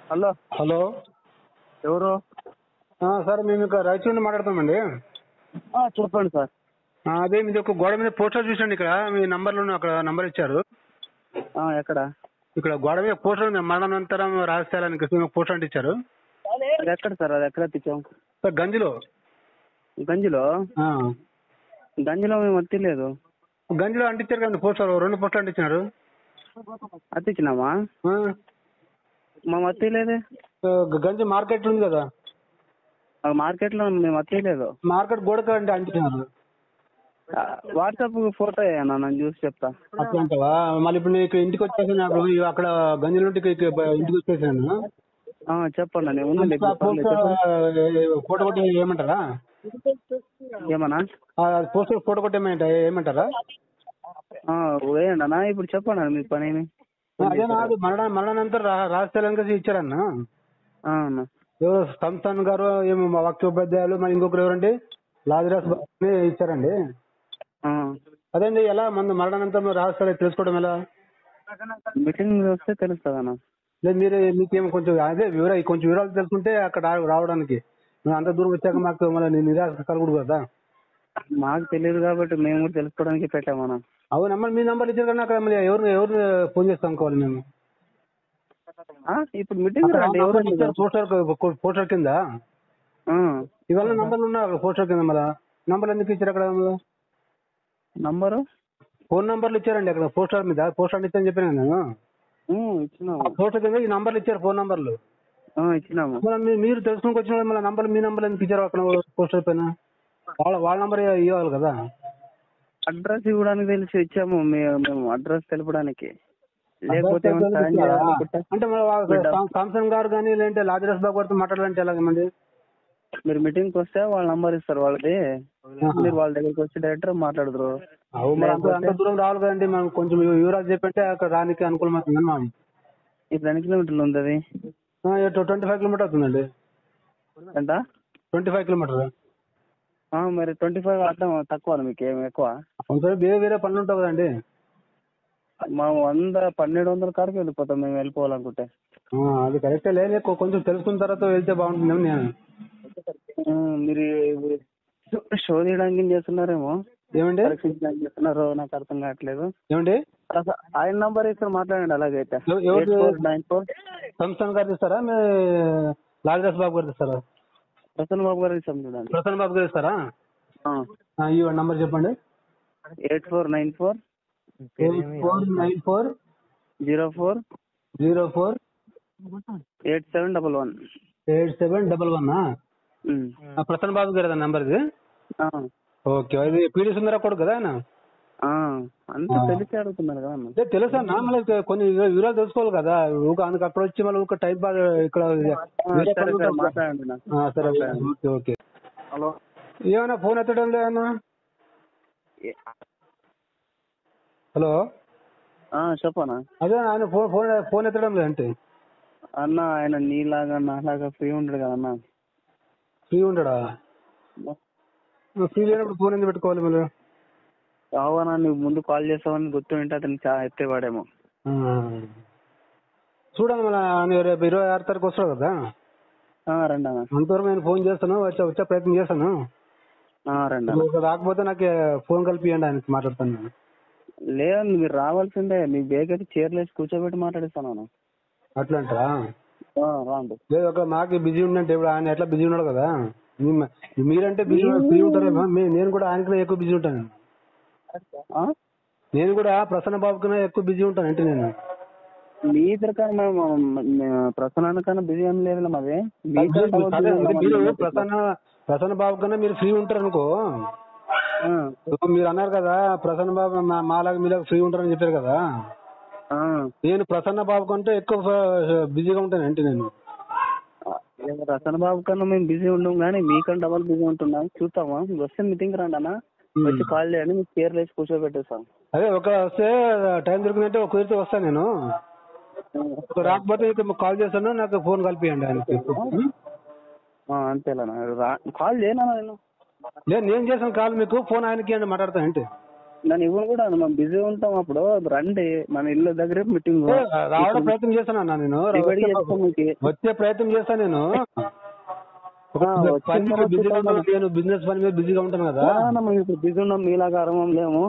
Hello hello ఎవరు? Sir మేము ఇక్కడ రాయచూరు నుండి మాట్లాడుతామండి. చెప్పండి సార్. అదే మీది ఒక గోడ మీద పోస్టర్ చూసండి. ఇక్కడ మీ నంబర్లో అక్కడ నంబర్ ఇచ్చారు. ఎక్కడ? ఇక్కడ గోడ మీద పోస్టర్ ఉంది, మరణానంతరం రాజస్థానానికి పోస్టర్ అంటే ఇచ్చారు. అది ఎక్కడ సార్? అది ఎక్కడ తెచ్చాం సార్ గంజిలో. గంజిలో? గంజిలో మేము అత్తిలేదు. గంజిలో అంటించారు కదండి పోస్టర్, 2 పోస్టర్లు అంటించినారు. అత్తిచ్చినామా? మేము అత్తిలేదే. గంజి మార్కెట్ ఉంది కదా, మార్కెట్లో మేము అత్తిలేదు. మార్కెట్ గోడకు అంటే అంటించినారు. వాట్సాప్ ఫోటో అయ్యాను, నేను చూసి చెప్తా. అట్లా అంటావా? మళ్ళీ ఇప్పుడు నీకు ఇంటికి వచ్చేసాను, నాకు అక్కడ గంజిలో ఇంటికి వచ్చేసాను. చెప్పండి, నేను ఉందండి. ఫోటో కొట్టి ఏమంటారా? ఏమన్నా పోస్టర్ ఫోటో కొట్టి ఏమంటారా? వేయండి అన్న. ఇప్పుడు చెప్పండి అన్న, మీ పని ఏమి? అదేనా, అది మరణానంతరం రాజస్థానానికి ఇచ్చారన్న. ఎవరు సంస్థాన్ గారు ఏమో మా వాక్యోపాధ్యాయులు, మరి ఇంకొకరు ఎవరండి లాజరస్ ఇచ్చారండి. అదేండి, ఎలా మరణానంతరం రాజస్థానం తెలుసుకోవడం ఎలా? మీటింగ్ వస్తే తెలుస్తుంది అన్న. లేదు మీరు మీకేమో కొంచెం అదే కొంచెం వివరాలు తెలుసుకుంటే అక్కడ రావడానికి. మేము అంత దూరం వచ్చాక మాకు మళ్ళీ నిరాశ కలగకూడదు కదా. మాకు తెలియదు కాబట్టి మేము కూడా తెలుసుకోవడానికి పెట్టామన్నా. అవునమ్మా, మీ నంబర్ ఇచ్చారు కానీ అక్కడ మళ్ళీ ఎవరు ఫోన్ చేస్తాం అనుకోవాలి మేము. ఇప్పుడు మీటింగ్ పోస్టర్ కింద ఇవాళ నంబర్లు ఉన్నారు అక్కడ పోస్టర్ కింద. మళ్ళీ నంబర్ ఎందుకు ఇచ్చారు అక్కడ? నంబరు ఫోన్ నంబర్లు ఇచ్చారండి అక్కడ పోస్టర్ మీద. పోస్టర్ ఇచ్చారని చెప్పాను నేను. పోస్టర్ కింద ఈ నంబర్లు ఇచ్చారు, ఫోన్ నంబర్లు ఇచ్చినాము. మీరు తెలుసుకుని వచ్చిన మళ్ళీ నంబర్, మీ నంబర్ ఎందుకు ఇచ్చారు అక్కడ పోస్టర్ పైన? వాళ్ళ నంబర్ ఇవ్వాలి కదా. అడ్రస్ ఇవ్వడానికి తెలిసి ఇచ్చాము మేము, అడ్రస్ తెలపడానికి. లేకపోతే అంటే సామ్సంగ్ గారు కానీ లేదంటే లాజరస్ బాబు గారితో మాట్లాడాలంటే ఎలాగమండి? మీరు మీటింగ్కి వస్తే వాళ్ళ నంబర్ ఇస్తారు వాళ్ళది, మీరు వాళ్ళ దగ్గరికి వచ్చి డైరెక్ట్ మాట్లాడదురు. అంత దూరం రావాలి కదండి, మనం కొంచెం వివరాలు చెప్పంటే అక్కడ రానికి అనుకూలం అవుతుంది. మనం ఇప్పుడు ఎన్ని కిలోమీటర్లు ఉంది అది? 25 కిలోమీటర్ అవుతుందండి. ఎంత? 25 కిలోమీటర్. మరి 25 అర్థం తక్కువ మీకు, ఏమి ఎక్కువ? వేరే పనులు ఉంటావు కదండి. మా 100-1200 కాడికి వెళ్ళిపోతాం మేము వెళ్ళిపోవాలనుకుంటే. అది కరెక్టే, లేదు కొంచెం తెలుసుకున్న తర్వాత వెళ్తే బాగుంటుందేమో నేను. మీరు షో తీయడానికి చేస్తున్నారేమో. ఏమండి చేస్తున్నారో నాకు అర్థం కావట్లేదు. ఏమండి, ఆయన నంబర్ ఇస్తారు, మాట్లాడండి. అలాగైతే సంస్థాన్ గారు ఇస్తారా, లాజరస్ బాబు గారు ఇస్తారా? ప్రసన్న బాబు గారు ఇస్తాం చూడండి. ప్రసన్న బాబు గారు ఇస్తారా? ఈ నంబర్ చెప్పండి. 8494 04 8711. 8711. ప్రసన్న బాబు గారు నంబర్ ఇది. ఓకే, అది పీడి సుందర కొడుకు కదా ఆయన? అంతా తెలిసి అడుగుతున్నారు కదా. తెలుసా నా, మళ్ళీ కొన్ని వివరాలు తెలుసుకోవాలి కదా. అందుకు అక్కడ వచ్చి మళ్ళీ ఒక టైప్ ఇక్కడ. సరే ఓకే ఓకే. హలో, ఏమన్నా ఫోన్ ఎత్తడం లేదన్నా? హలో చెప్పనా? అదే ఆయన ఫోన్ ఎత్తడం లేదంటే అన్న. ఆయన నీలాగా నాలాగా ఫ్రీ ఉండడు కదా అన్న. ఫ్రీ ఉండడా? ఫ్రీ లేనప్పుడు ఫోన్ ఎందుకు పెట్టుకోవాలి మీరు? కావనా, నువ్వు ముందు కాల్ చేస్తావని గుర్తు వింటే అతను ఎత్తేవాడేమో. చూడండి, మన రేపు 26 తారీఖు వస్తాడు కదా. రండి అన్న. అంతవరకు నేను ఫోన్ చేస్తాను, వచ్చే ప్రయత్నం చేస్తాను. రండి. రాకపోతే నాకు ఫోన్ కలిపియండి, ఆయనకి మాట్లాడతాను నేను. లేదండి, మీరు రావాల్సిందే. మీ బేగ్ అయితే చీరలేసి కూర్చోబెట్టి మాట్లాడిస్తాను. అట్లా అంటారా? రాండి. లేదు, ఒక నాకు బిజీ ఉందంటే ఇప్పుడు ఆయన ఎట్లా బిజీ ఉన్నాడు కదా. మీరంటే బిజీ ఫ్రీ ఉంటారేమో, నేను కూడా ఆయనకన్నా ఎక్కువ బిజీ ఉంటాను. నేను కూడా ప్రసన్న బాబు కన్నా ఎక్కువ బిజీ ఉంటాను అంటే నేను. మీ ఇద్దరు కన్నా ప్రసన్న కన్నా బిజీ ఏం లేదు మాది. ప్రసన్న బాబు కన్నా మీరు ఫ్రీ ఉంటారు అనుకో. మీరు అన్నారు కదా ప్రసన్న బాబు మాలాగా మీలాగా ఫ్రీ ఉంటారని చెప్పారు కదా. నేను ప్రసన్న బాబు కంటే ఎక్కువ బిజీగా ఉంటాను అంటే నేను. ప్రసన్న బాబు కన్నా మేము బిజీ ఉన్నాం కానీ మీకన్నా డబల్ బిజీ ఉంటున్నాం. చూస్తామా, వస్తే మీటింగ్ రండి అన్న, వచ్చి కాల్ చేయండి, మీకు చీరలు వేసి కూర్చోబెట్టేస్తాం. అదే ఒక వస్తే టైం దొరికిందంటే ఒక కుదిరితే వస్తాను నేను. రాకపోతే కాల్ చేస్తాను, నాకు ఫోన్ కలిపియండి ఆయనకి. అంతేనా? కాల్ చేయనా నేను? లేదు, నేను చేసాను కాల్, మీకు ఫోన్ ఆయనకి అండి మాట్లాడతాను ఏంటి. నన్ను ఇవ్వను కూడా మనం బిజీ ఉంటాం అప్పుడు రండి మన ఇల్లు దగ్గరే మీటింగ్ రావడం ప్రయత్నం చేస్తాను అన్న నేను వచ్చే ప్రయత్నం చేస్తాను నేను బిజినెస్ పని మీద బిజీగా ఉంటాను కదా ఇప్పుడు బిజీ ఉన్నాం మీలాగా ఆరంభం లేము.